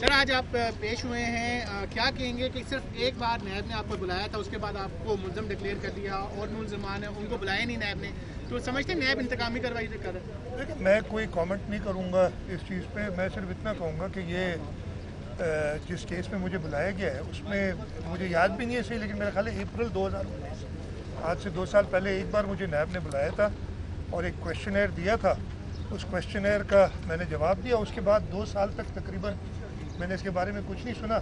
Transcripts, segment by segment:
Sir आज आप पेश हुए हैं, क्या कहेंगे कि सिर्फ एक बार नैब ने आपको बुलाया था, उसके बाद आपको मुल्ज़म डिक्लेयर कर दिया और मुलजमान है उनको बुलाया नहीं नैब ने, तो समझते नैब इंतकामी कार्रवाई कर रहा है? देखिए, मैं कोई कमेंट नहीं करूंगा इस चीज़ पे। मैं सिर्फ इतना कहूंगा कि ये जिस केस में मुझे बुलाया गया है उसमें मुझे याद भी नहीं है सही, लेकिन मेरा ख्याल है अप्रैल 2019, आज से 2 साल पहले एक बार मुझे नैब ने बुलाया था और एक क्वेश्चनर दिया था। उस क्वेश्चनर का मैंने जवाब दिया। उसके बाद 2 साल तक तकरीबन मैंने इसके बारे में कुछ नहीं सुना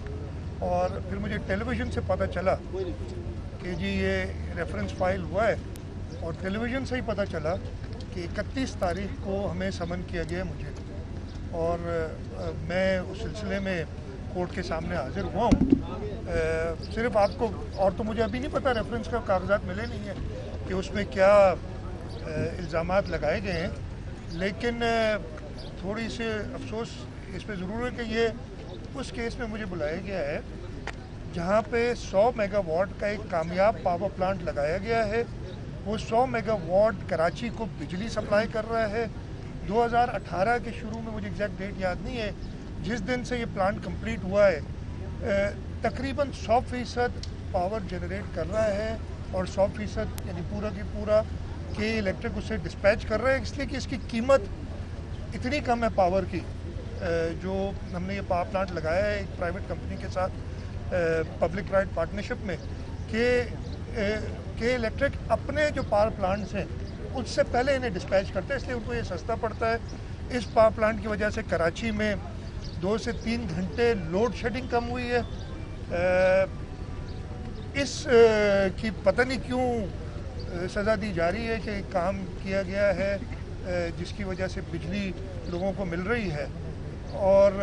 और फिर मुझे टेलीविज़न से पता चला कि जी ये रेफरेंस फाइल हुआ है और टेलीविज़न से ही पता चला कि 31 तारीख को हमें समन किया गया मुझे, और मैं उस सिलसिले में कोर्ट के सामने हाजिर हुआ हूँ। सिर्फ आपको और तो मुझे अभी नहीं पता, रेफरेंस का कागजात मिले नहीं है कि उसमें क्या इल्ज़ामात लगाए गए हैं, लेकिन थोड़ी सी अफसोस इस पे ज़रूर है कि ये उस केस में मुझे बुलाया गया है जहाँ पे 100 मेगावाट का एक कामयाब पावर प्लांट लगाया गया है। वो 100 मेगावाट कराची को बिजली सप्लाई कर रहा है। 2018 के शुरू में, मुझे एग्जैक्ट डेट याद नहीं है, जिस दिन से ये प्लांट कंप्लीट हुआ है, तकरीबन 100% पावर जनरेट कर रहा है और 100% यानी पूरा की पूरा के इलेक्ट्रिक उसे डिस्पैच कर रहा है, इसलिए कि इसकी कीमत इतनी कम है पावर की। जो हमने ये पावर प्लांट लगाया है एक प्राइवेट कंपनी के साथ पब्लिक प्राइवेट पार्टनरशिप में, के इलेक्ट्रिक अपने जो पावर प्लांट्स हैं उससे पहले इन्हें डिस्पैच करते हैं, इसलिए उनको ये सस्ता पड़ता है। इस पावर प्लांट की वजह से कराची में 2 से 3 घंटे लोड शेडिंग कम हुई है। इस की पता नहीं क्यों सज़ा दी जा रही है कि काम किया गया है जिसकी वजह से बिजली लोगों को मिल रही है। और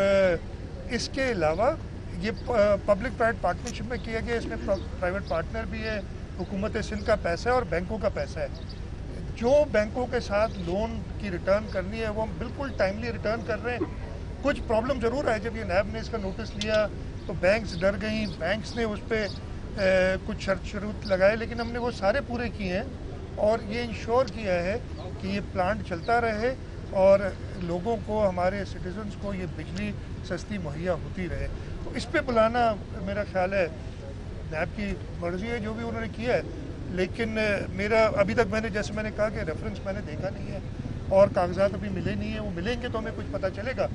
इसके अलावा ये पब्लिक प्राइवेट पार्टनरशिप में किया गया, इसमें प्राइवेट पार्टनर भी है, हुकूमत सिंध का पैसा है और बैंकों का पैसा है। जो बैंकों के साथ लोन की रिटर्न करनी है वो हम बिल्कुल टाइमली रिटर्न कर रहे हैं। कुछ प्रॉब्लम ज़रूर है, जब ये नैब ने इसका नोटिस लिया तो बैंक्स डर गई, बैंक्स ने उस पर कुछ शर्त शरूत लगाए, लेकिन हमने वो सारे पूरे किए हैं और ये इंश्योर किया है कि ये प्लांट चलता रहे और लोगों को, हमारे सिटीजन्स को ये बिजली सस्ती मुहैया होती रहे। तो इस पे बुलाना मेरा ख्याल है नैब की मर्ज़ी है जो भी उन्होंने किया है, लेकिन मेरा अभी तक जैसे मैंने कहा कि रेफरेंस मैंने देखा नहीं है और कागजात अभी मिले नहीं है। वो मिलेंगे तो हमें कुछ पता चलेगा।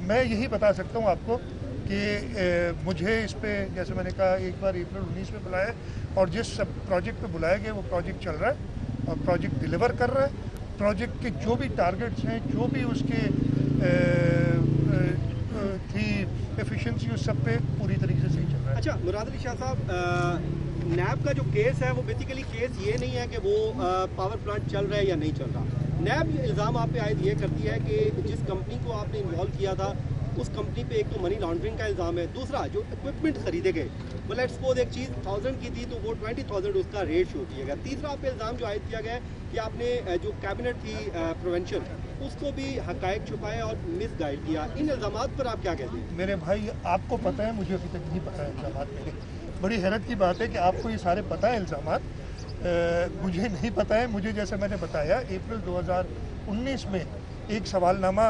मैं यही बता सकता हूँ आपको कि मुझे इस पे, जैसे मैंने कहा, एक बार अप्रैल 19 में बुलाया और जिस प्रोजेक्ट पे बुलाया गया वो प्रोजेक्ट चल रहा है और प्रोजेक्ट डिलीवर कर रहा है। प्रोजेक्ट के जो भी टारगेट्स हैं, जो भी उसके थी एफिशिएंसी, उस सब पे पूरी तरीके से सही चल रहा है। अच्छा, मुराद अली शाह साहब, नैब का जो केस है वो बेसिकली केस ये नहीं है कि वो पावर प्लांट चल रहा है या नहीं चल रहा। नैब इल्ज़ाम आप पे आयद ये करती है कि जिस कंपनी को आपने इन्वॉल्व किया था उस कंपनी पे एक तो मनी लॉन्ड्रिंग का इल्ज़ाम है, दूसरा जो इक्विपमेंट खरीदे गए वो लेट्स सपोज एक चीज़ 1000 की थी तो वो 20,000 उसका रेट शो किया गया। तीसरा आप पे इल्ज़ाम जो आयद किया गया है कि आपने जो कैबिनेट थी प्रिवेंशन, उसको भी हकायक छुपाए और मिस गाइड किया। इन इल्ज़ामात पर आप क्या कहते हैं? मेरे भाई, आपको पता है, मुझे अभी तक नहीं पता है इल्ज़ामात मेरे। बड़ी हैरत की बात है कि आपको ये सारे पता है इल्ज़ामात, मुझे नहीं पता है। मुझे, जैसे मैंने बताया, अप्रैल 2019 में एक सवालनामा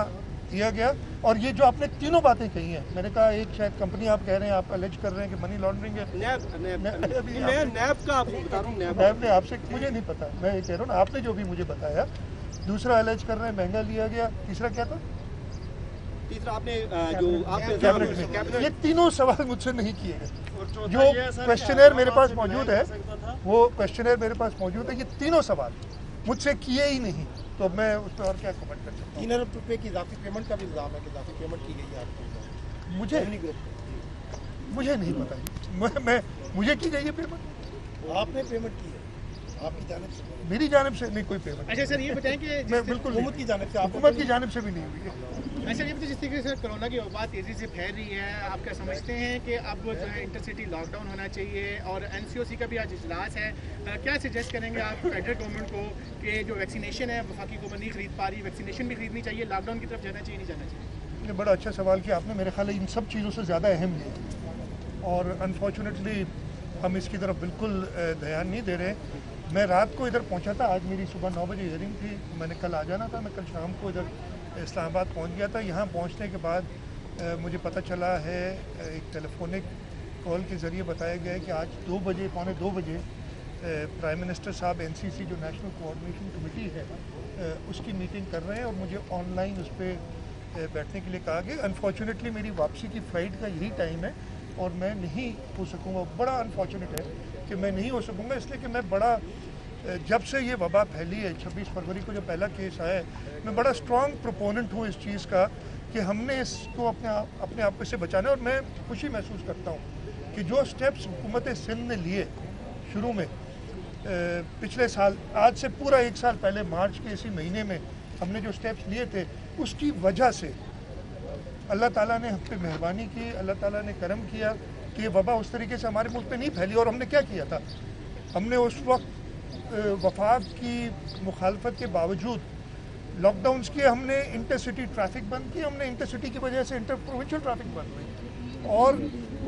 दिया गया और ये जो आपने तीनों बातें कही हैं, मैंने कहा एक शायद कंपनी आप कह रहे हैं, आप अलेज कर रहे हैं कि मनी लॉन्ड्रिंग है। नैब का आपको बता रहा हूँ, नैब ने आपसे, मुझे नहीं पता, मैं ये कह रहा हूँ ना, आपने जो भी मुझे बताया। दूसरा अलेज कर रहे हैं महंगा लिया गया। तीसरा क्या था? तीसरा आपने जो आपने कैबिनेट, ये तीनों सवाल मुझसे नहीं किए गए। जो क्वेश्चनर मेरे पास मौजूद है, वो क्वेश्चनर मेरे पास मौजूद है, ये तीनों सवाल मुझसे किए ही नहीं, तो मैं उस पर और क्या कमेंट कर सकता हूँ। 3 अरब रुपये की इजाफी पेमेंट का भी इल्ज़ाम है कि इजाफी पेमेंट की गई है आपको। मुझे नहीं पता। मुझे की गई है पेमेंट? आपने पेमेंट की है आपकी जानिब से? मेरी जानिब से नहीं कोई पेमेंट। अच्छा सर, ये बताएं कि मैं बिल्कुल हुकूमत की जानिब से, हुकूमत की जानिब से भी नहीं हुई है। अच्छा, ये बताइए, जिस तरीके से कोरोना की वबा तेज़ी से फैल रही है, आप क्या समझते हैं कि अब जो है इंटरसिटी लॉकडाउन होना चाहिए और एनसीओसी का भी आज इजलास है, क्या सजेस्ट करेंगे आप फेडरल गवर्नमेंट को कि जो वैक्सीनेशन है वफाकी हुकूमत नहीं खरीद पा रही, वैक्सीनेशन भी खरीदनी चाहिए, लॉकडाउन की तरफ जाना चाहिए, नहीं जाना चाहिए? ये बड़ा अच्छा सवाल किया आपने। मेरे ख्याल है इन सब चीज़ों से ज़्यादा अहम है और अनफॉर्चुनेटली हम इसकी तरफ बिल्कुल ध्यान नहीं दे रहे। मैं रात को इधर पहुंचा था, आज मेरी सुबह 9 बजे हियरिंग थी, मैंने कल आ जाना था, मैं कल शाम को इधर इस्लामाबाद पहुंच गया था। यहाँ पहुंचने के बाद मुझे पता चला है, एक टेलीफोनिक कॉल के ज़रिए बताया गया है कि आज 2 बजे, पौने 2 बजे प्राइम मिनिस्टर साहब एनसीसी जो नेशनल कोऑर्डिनेशन कमेटी है उसकी मीटिंग कर रहे हैं और मुझे ऑनलाइन उस पर बैठने के लिए कहा गया। अनफॉर्चुनेटली मेरी वापसी की फ़्लाइट का यही टाइम है और मैं नहीं हो सकूँगा। बड़ा अनफॉर्चुनेट है कि मैं नहीं हो सकूँगा, इसलिए कि मैं बड़ा, जब से ये वबा फैली है 26 फरवरी को जो पहला केस आया है, मैं बड़ा स्ट्रॉन्ग प्रोपोनेंट हूँ इस चीज़ का कि हमने इसको अपने आप से बचाना है। और मैं खुशी महसूस करता हूँ कि जो स्टेप्स हुकूमत सिंध ने लिए शुरू में पिछले साल, आज से पूरा 1 साल पहले मार्च के इसी महीने में हमने जो स्टेप्स लिए थे, उसकी वजह से अल्लाह ताला ने हम पे मेहरबानी की, अल्लाह ताला ने करम किया कि ये वबा उस तरीके से हमारे मुल्क में नहीं फैली। और हमने क्या किया था, हमने उस वक्त वफाक की मुखालफत के बावजूद लॉकडाउन्स किए, हमने इंटरसिटी ट्रैफिक बंद की, हमने इंटरसिटी की वजह से इंटर प्रोविंशियल ट्रैफिक बंद हुई और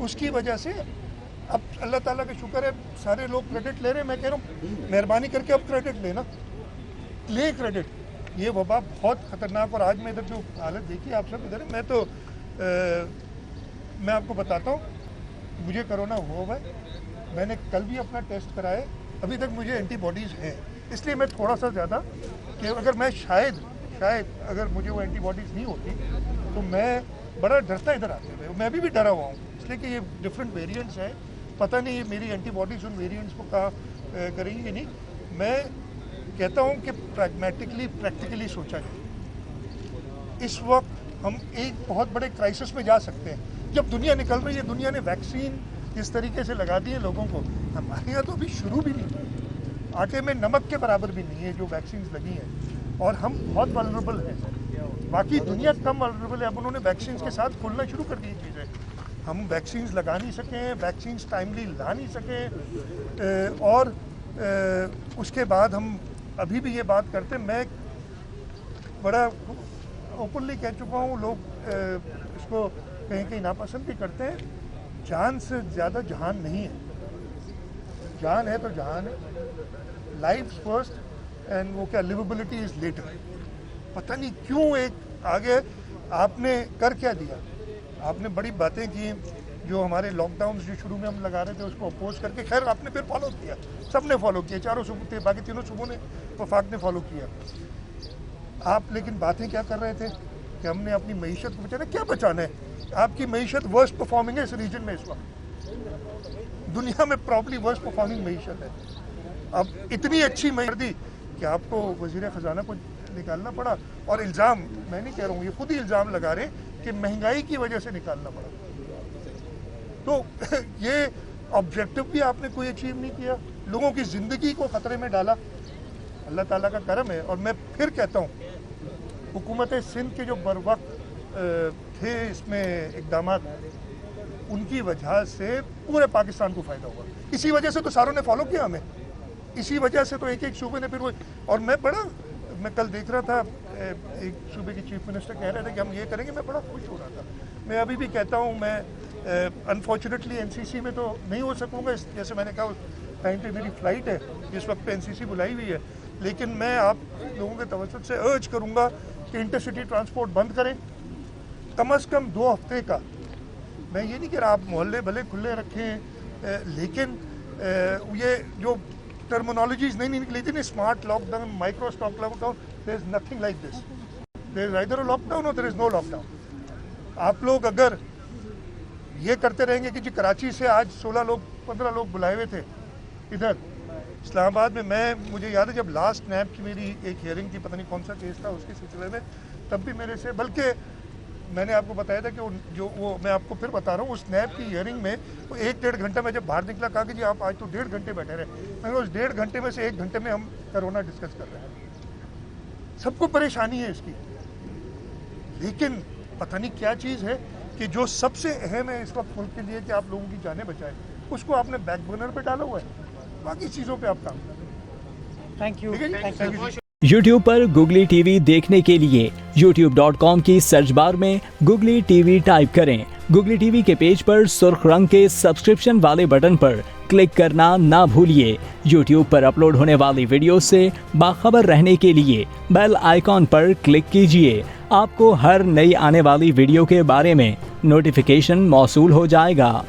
उसकी वजह से अब अल्लाह ताला का शुक्र है सारे लोग क्रेडिट ले रहे हैं। मैं कह रहा हूँ मेहरबानी करके अब क्रेडिट लेना, ले क्रेडिट। ये वबा बहुत ख़तरनाक, और आज मैं इधर जो हालत देखी आप सब इधर, मैं तो मैं आपको बताता हूँ, मुझे कोरोना हुआ है, मैंने कल भी अपना टेस्ट कराया, अभी तक मुझे एंटीबॉडीज़ हैं। इसलिए मैं थोड़ा सा ज़्यादा कि अगर मैं शायद अगर मुझे वो एंटीबॉडीज़ नहीं होती तो मैं बड़ा डरता इधर आते हुए। मैं अभी भी डरा हुआ हूँ, इसलिए कि ये डिफरेंट वेरिएंट्स हैं, पता नहीं मेरी एंटीबॉडीज़ उन वेरिएंट्स को कहाँ करेंगी नहीं। मैं कहता हूँ कि प्रैग्मेटिकली प्रैक्टिकली सोचा जाए। इस वक्त हम एक बहुत बड़े क्राइसिस में जा सकते हैं। जब दुनिया निकल रही है, दुनिया ने वैक्सीन इस तरीके से लगा दी है लोगों को, हमारे यहाँ तो अभी शुरू भी नहीं, आटे में नमक के बराबर भी नहीं है जो वैक्सीन लगी हैं, और हम बहुत वल्नरेबल हैं। बाकी दुनिया कम वल्नरेबल है। अब उन्होंने वैक्सीन के साथ खोलना शुरू कर दी चीज़ें, हम वैक्सीन लगा नहीं सके, वैक्सीन टाइमली ला नहीं सके, और उसके बाद हम अभी भी ये बात करते हैं। मैं बड़ा ओपनली कह चुका हूँ, लोग इसको कहीं कहीं नापसंद भी करते हैं, जान से ज़्यादा जहान नहीं है। जान है तो जहान है, लाइफ फर्स्ट एंड वो क्या लिवेबिलिटी इज़ लेटर। पता नहीं क्यों एक आगे आपने कर क्या दिया, आपने बड़ी बातें की, जो हमारे लॉकडाउन जो शुरू में हम लगा रहे थे उसको अपोज करके, खैर आपने फिर फॉलो किया, सब ने फॉलो किया, चारों सूबे थे, बाकी तीनों सूबों ने, वफाक ने फॉलो किया। आप लेकिन बातें क्या कर रहे थे कि हमने अपनी मईशत को बचाना। क्या बचाना है? आपकी मईशत वर्स्ट परफॉर्मिंग है इस रीजन में, इस वक्त दुनिया में प्रॉब्ली वर्स्ट परफॉर्मिंग मईशत है। अब इतनी अच्छी मईशत दी कि आपको वज़ीर ख़जाना को निकालना पड़ा, और इल्ज़ाम मैं नहीं कह रहा हूँ, ये खुद ही इल्ज़ाम लगा रहे कि महंगाई की वजह से निकालना पड़ा। तो ये ऑब्जेक्टिव भी आपने कोई अचीव नहीं किया, लोगों की ज़िंदगी को ख़तरे में डाला। अल्लाह ताला का करम है। और मैं फिर कहता हूँ, हुकूमत सिंध के जो बरवक्त थे इसमें इक़दामात, उनकी वजह से पूरे पाकिस्तान को फ़ायदा हुआ। इसी वजह से तो सारों ने फॉलो किया हमें, इसी वजह से तो एक एक सूबे ने फिर वो। और मैं कल देख रहा था, एक सूबे के चीफ मिनिस्टर कह रहे थे कि हम ये करेंगे, मैं बड़ा खुश हो रहा था। मैं अभी भी कहता हूँ, मैं अनफॉर्चुनेटली एनसीसी में तो नहीं हो सकूँगा, जैसे मैंने कहा टाइम पे मेरी फ़्लाइट है, जिस वक्त पे एनसीसी बुलाई हुई है, लेकिन मैं आप लोगों के तवज्जुह से अर्ज करूँगा कि इंटरसिटी ट्रांसपोर्ट बंद करें कम से कम 2 हफ्ते का। मैं ये नहीं कह रहा आप मोहल्ले भले खुले रखें, लेकिन ये जो टर्मिनोलॉजीज नहीं निकली थी ना, smart lockdown, micro stock lockdown, there is nothing like this. There is either a lockdown और देयर इज नो लॉकडाउन। आप लोग अगर ये करते रहेंगे कि जी कराची से आज 16 लोग 15 लोग बुलाए हुए थे इधर इस्लामाबाद में, मुझे याद है जब लास्ट नैब की मेरी एक हियरिंग थी, पता नहीं कौन सा केस था उसके सिलसिले में, तब भी मेरे से, बल्कि मैंने आपको बताया था कि वो मैं आपको फिर बता रहा हूँ, उस नैब की हियरिंग में वो 1-1.5 घंटा में जब बाहर निकला, कहा कि जी आप आज तो 1.5 घंटे बैठे रहे। मैंने उस 1.5 घंटे में से 1 घंटे में हम कोरोना डिस्कस कर रहे हैं। सबको परेशानी है इसकी, लेकिन पता नहीं क्या चीज़ है कि जो सबसे अहम है इस वक्त मुल्क के लिए कि आप लोगों की जानें बचाएं, उसको आपने बैक बर्नर पे डाला हुआ है, बाकी चीज़ों पे आप काम करें। Thank you. YouTube पर Google TV देखने के लिए youtube.com की सर्च बार में Google TV टाइप करें। Google TV के पेज पर सुर्ख रंग के सब्सक्रिप्शन वाले बटन पर क्लिक करना ना भूलिए। YouTube पर अपलोड होने वाली वीडियो से बाखबर रहने के लिए बेल आइकॉन पर क्लिक कीजिए। आपको हर नई आने वाली वीडियो के बारे में नोटिफिकेशन मौसूल हो जाएगा।